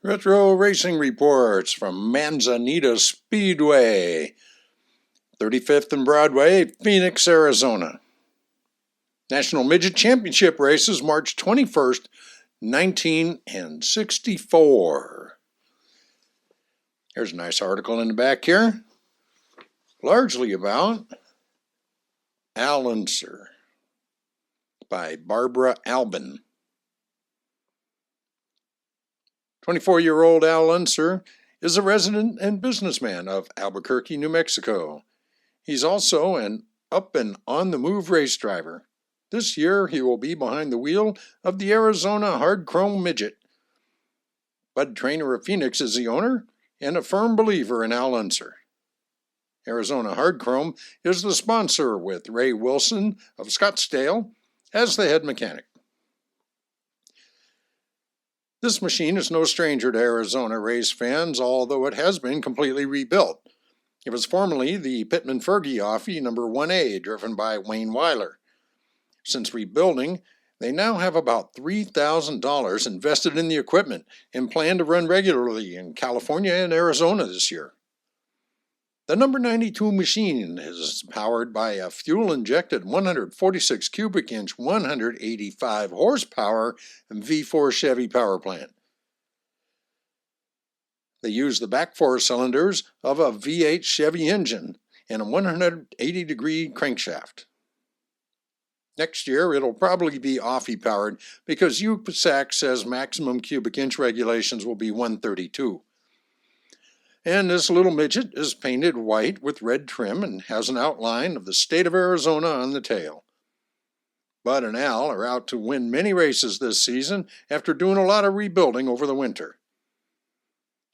Retro Racing Reports from Manzanita Speedway, 35th and Broadway, Phoenix, Arizona. National Midget Championship races March 21st, 1964. Here's a nice article in the back here, largely about Al Unser by Barbara Albin. 24-year-old Al Unser is a resident and businessman of Albuquerque, New Mexico. He's also an up and on-the-move race driver. This year, he will be behind the wheel of the Arizona Hard Chrome Midget. Bud Trainer of Phoenix is the owner and a firm believer in Al Unser. Arizona Hard Chrome is the sponsor with Ray Wilson of Scottsdale as the head mechanic. This machine is no stranger to Arizona race fans, although it has been completely rebuilt. It was formerly the Pittman-Fergie Offie No. 1A, driven by Wayne Weiler. Since rebuilding, they now have about $3,000 invested in the equipment and plan to run regularly in California and Arizona this year. The No. 92 machine is powered by a fuel-injected 146 cubic inch, 185 horsepower V4 Chevy power plant. They use the back four cylinders of a V8 Chevy engine and a 180-degree crankshaft. Next year, it'll probably be Offie powered because USAC says maximum cubic inch regulations will be 132. And this little midget is painted white with red trim and has an outline of the state of Arizona on the tail. Bud and Al are out to win many races this season after doing a lot of rebuilding over the winter.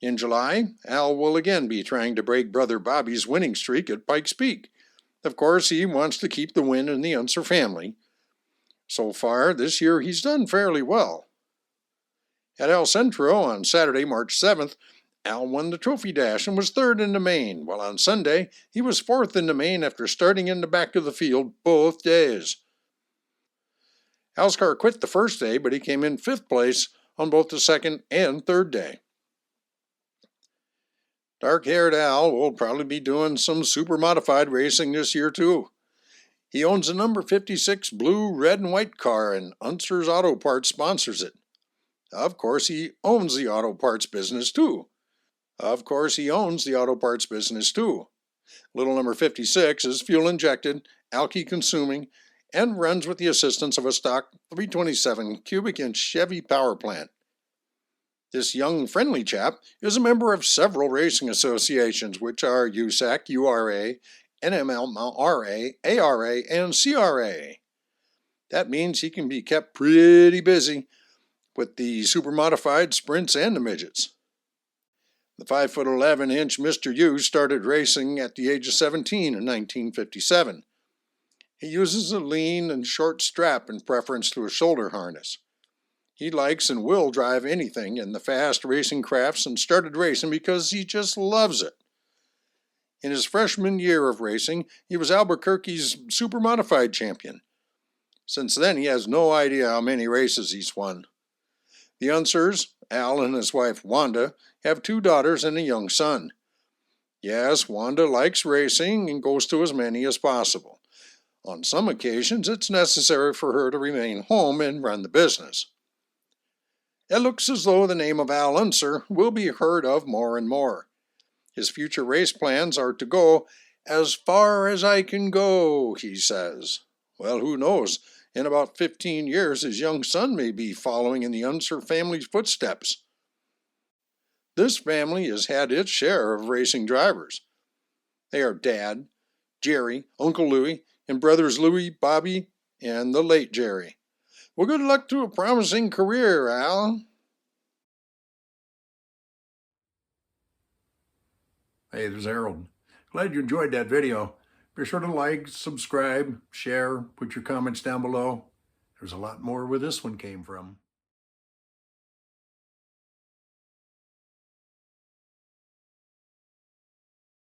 In July, Al will again be trying to break brother Bobby's winning streak at Pikes Peak. Of course, he wants to keep the win in the Unser family. So far, this year he's done fairly well. At El Centro on Saturday, March 7th, Al won the Trophy Dash and was third in the main, while on Sunday he was fourth in the main after starting in the back of the field both days. Al's car quit the first day, but he came in fifth place on both the second and third day. Dark-haired Al will probably be doing some super modified racing this year too. He owns a number 56 blue, red, and white car, and Unser's Auto Parts sponsors it. Of course, he owns the auto parts business too. Little number 56 is fuel-injected, alky-consuming, and runs with the assistance of a stock 327 cubic inch Chevy power plant. This young, friendly chap is a member of several racing associations, which are USAC, URA, NMLRA, ARA, and CRA. That means he can be kept pretty busy with the super modified sprints and the midgets. The 5'11" Mr. U started racing at the age of 17 in 1957. He uses a lean and short strap in preference to a shoulder harness. He likes and will drive anything in the fast racing crafts and started racing because he just loves it. In his freshman year of racing, he was Albuquerque's super modified champion. Since then, he has no idea how many races he's won. The Unsers, Al and his wife Wanda, have 2 daughters and a young son. Yes, Wanda likes racing and goes to as many as possible. On some occasions, it's necessary for her to remain home and run the business. It looks as though the name of Al Unser will be heard of more and more. His future race plans are to go as far as I can go, he says. Well, who knows? In about 15 years, his young son may be following in the Unser family's footsteps. This family has had its share of racing drivers. They are Dad, Jerry, Uncle Louie, and brothers Louie, Bobby, and the late Jerry. Well, good luck to a promising career, Al. Hey, there's Harold. Glad you enjoyed that video. Be sure to like, subscribe, share, put your comments down below. There's a lot more where this one came from.